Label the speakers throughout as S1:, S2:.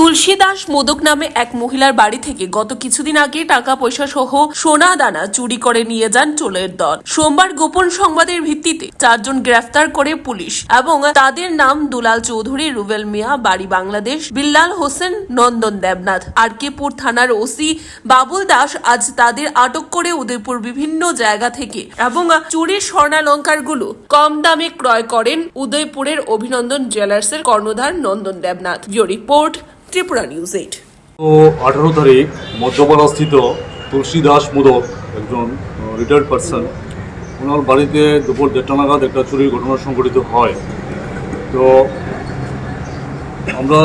S1: তুলসী দাস মোদক নামে এক মহিলার বাড়ি থেকে গত কিছুদিন আগে টাকা পয়সা সহ সোনা দানা চুরি করে নিয়ে যান চোরের দল। সোমবার গোপন সংবাদের ভিত্তিতে 4 জন গ্রেফতার করে পুলিশ এবং তাদের নাম দুলাল চৌধুরী, রুবেল মিয়া, বাড়ি বাংলাদেশ, বিল্লাল হোসেন, নন্দন দেবনাথ। আরকেপুর থানার ওসি বাবুল দাস আজ তাদের আটক করে উদয়পুর বিভিন্ন জায়গা থেকে এবং চুরির স্বর্ণালঙ্কারগুলো কম দামে ক্রয় করেন উদয়পুরের অভিনন্দন জুয়েলার্সের কর্ণধার নন্দন দেবনাথ। Report Tripura news 8।
S2: তো 18 তারিখ মধ্যপাড়াস্থিত তুলসী দাস মোদক একজন রিটায়ার্ড পার্সন, ওনার বাড়িতে দুপুর 1:30 নাগাদ একটা চুরির ঘটনা সংঘটিত হয়। তো আমরা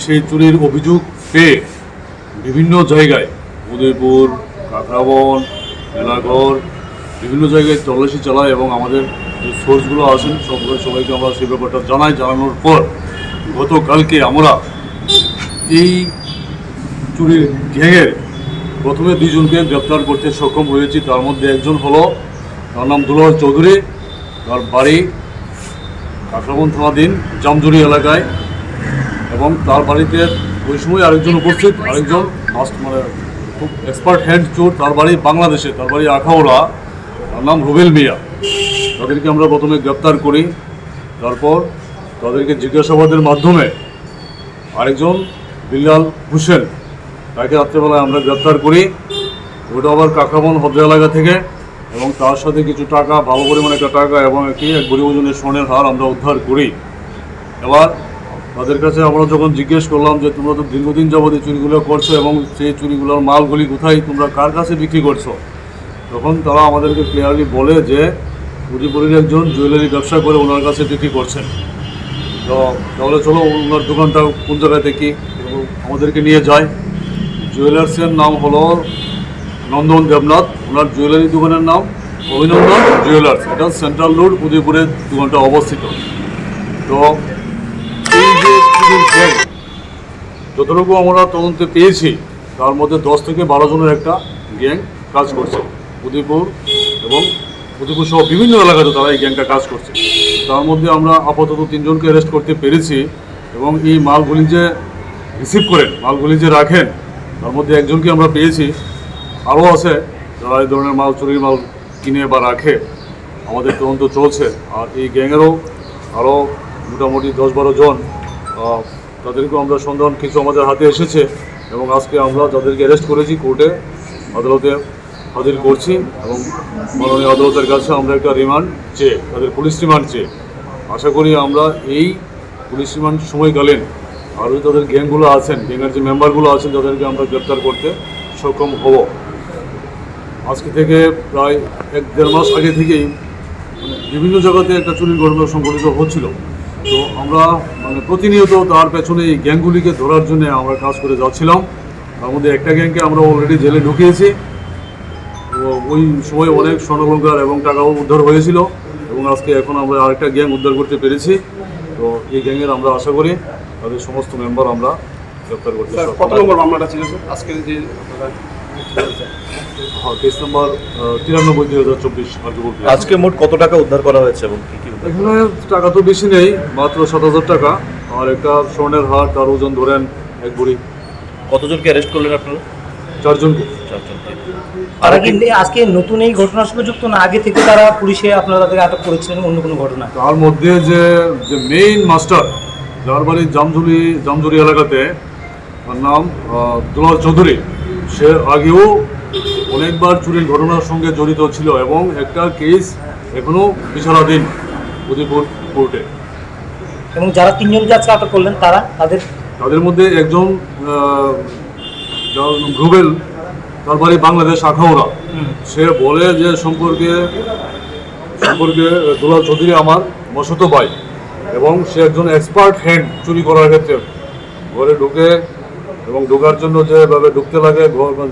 S2: সেই চুরির অভিযোগ পেয়ে বিভিন্ন জায়গায় উদয়পুর, কাকরাবন, মেলাঘর বিভিন্ন জায়গায় তল্লাশি চালাই এবং আমাদের যে সোর্সগুলো আছেন সবাইকে আমরা সেই ব্যাপারটা জানানোর পর গতকালকে আমরা এই চুরির গ্যাংয়ের প্রথমে 2 জনকে গ্রেপ্তার করতে সক্ষম হয়েছি। তার মধ্যে একজন হলো, তার নাম দুলাল চৌধুরী, তার বাড়ি কাকরাবন থানাধীন জামজুরি এলাকায়, এবং তার বাড়িতে ওই সময় আরেকজন উপস্থিত, আরেকজন খুব এক্সপার্ট হ্যান্ড চোর, তার বাড়ি বাংলাদেশে, তার বাড়ি আখাউড়া, তার নাম রুবেল মিয়া। তাদেরকে আমরা প্রথমে গ্রেপ্তার করি। তারপর তাদেরকে জিজ্ঞাসাবাদের মাধ্যমে আরেকজন বিল্লাল হোসেন, তাকে রাত্রেবেলায় আমরা গ্রেপ্তার করি। ওটা আবার কাকরাবন হদ্রা এলাকা থেকে, এবং তার সাথে কিছু টাকা, ভালো পরিমাণে একটা টাকা এবং এক ভরি ওজনের স্বর্ণের হার আমরা উদ্ধার করি। এবার তাদের কাছে আমরা যখন জিজ্ঞেস করলাম যে তোমরা তো দীর্ঘদিন যাবত এই চুরিগুলো করছো এবং সেই চুরিগুলোর মালগুলি কোথায়, তোমরা কার কাছে বিক্রি করছো, তখন তারা আমাদেরকে ক্লিয়ারলি বলে যে উদয়পুরের একজন জুয়েলারি ব্যবসা করে ওনার কাছে বিক্রি করছেন। তো তাহলে চলো ওনার দোকানটা কোন জায়গায় দেখি, আমাদেরকে নিয়ে যায়। জুয়েলার্সের নাম হলো নন্দন দেবনাথ, ওনার জুয়েলারি দোকানের নাম অভিনন্দন জুয়েলার্স, এটা সেন্ট্রাল রোড উদয়পুরের দোকানটা অবস্থিত। তো এই যে যতটুকু আমরা তদন্তে পেয়েছি তার মধ্যে 10 থেকে 12 জনের একটা গ্যাং কাজ করছে উদয়পুর, এবং উদয়পুর সহ বিভিন্ন এলাকাতে তারা এই গ্যাংটা কাজ করছে। তার মধ্যে আমরা আপাতত 3 জনকে অ্যারেস্ট করতে পেরেছি, এবং এই মালগুলি যে রিসিভ করেন, মালগুলি যে রাখেন, তার মধ্যে একজনকে আমরা পেয়েছি। আরও আছে যারা এই ধরনের মাল, চুরির মাল কিনে বা রাখে। আমাদের তদন্ত চলছে। আর এই গ্যাংয়েরও আরও মোটামুটি 10-12 জন, তাদেরকেও আমরা সন্ধান কিছু আমাদের হাতে এসেছে, এবং আজকে আমরা যাদেরকে অ্যারেস্ট করেছি কোর্টে আদালতে হাজির করছি, এবং মাননীয় আদালতের কাছে আমরা একটা রিমান্ড চেয়ে, তাদের পুলিশ রিমান্ড চেয়ে, আশা করি আমরা এই পুলিশ রিমান্ড সময়কালীন আরও তাদের গ্যাংগুলো আছেন, গ্যাংয়ের যে মেম্বারগুলো আছেন, তাদেরকে আমরা গ্রেপ্তার করতে সক্ষম হব। আজকে থেকে প্রায় 1-1.5 মাস আগে থেকেই বিভিন্ন জায়গাতে একটা চুরির ঘটনা সংঘটিত হচ্ছিল। তো আমরা প্রতিনিয়ত তার পেছনে এই গ্যাংগুলিকে ধরার জন্য আমরা কাজ করে যাচ্ছিলাম। তার মধ্যে একটা গ্যাংকে আমরা অলরেডি জেলে ঢুকিয়েছি। তো ওই সময় অনেক স্বর্ণালঙ্কার এবং টাকাও উদ্ধার হয়েছিল, এবং আজকে এখন আমরা আরেকটা গ্যাং উদ্ধার করতে পেরেছি। তো এই গ্যাংয়ের আমরা আশা করি তাদের সমস্ত মেম্বার আমরা গ্রেপ্তার করতে সক্ষম।
S3: কত নম্বর মামলাটা ছিল স্যার আজকে? যে
S2: কেস নাম্বার 93/2024।
S4: আজকে মোট কত টাকা উদ্ধার করা হয়েছে এবং কি কি?
S2: এখানে টাকা তো বেশি নেই, মাত্র 7,000 টাকা, আর একটা স্বর্ণের হার, তার ওজন ধরেন 1 ভরি।
S4: কতজনকে অ্যারেস্ট করলেন আপনারা?
S2: 4 জনকে।
S5: তারা কি আজকে নতুন এই ঘটনার সঙ্গে যুক্ত, না আগে থেকে তারা পুলিশে আপনারা তাদেরকে আটক করেছিলেন অন্য কোনো ঘটনা?
S2: তার মধ্যে যে মেইন মাস্টার, যার বাড়ি জামজুরি এলাকাতে, তার নাম দুলাল চৌধুরী, সে আগেও অনেকবার চুরির ঘটনার সঙ্গে জড়িত ছিল, এবং একটা কেস এখনও বিচারাধীন উদয়পুর কোর্টে।
S5: এবং যারা 3 জনকে আজকে আটক করলেন তাদের মধ্যে
S2: একজন রুবেল, তার বাড়ি বাংলাদেশ আখাউড়া, সে বলে যে সম্পর্কে দুলাল চৌধুরী আমার মশত ভাই, এবং সে একজন এক্সপার্ট হ্যান্ড চুরি করার ক্ষেত্রে। ঘরে ঢুকে এবং ঢোকার জন্য যেভাবে ঢুকতে লাগে,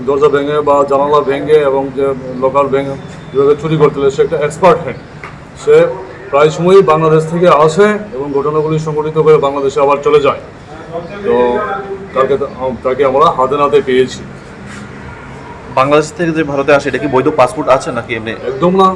S2: দরজা ভেঙে বা জানালা ভেঙে এবং যে লকার ভেঙে যেভাবে চুরি করতে লাগে, সে একটা এক্সপার্ট হ্যান্ড। সে প্রায় সময়ই বাংলাদেশ থেকে আসে এবং ঘটনাগুলি সংঘটিত করে বাংলাদেশে আবার চলে যায়। তো তাকে আমরা হাতে নাতে পেয়েছি।
S4: বাংলাদেশ থেকে যে ভারতে আসে, এটা কি বৈধ পাসপোর্ট আছে নাকি এমনি?
S2: একদম না।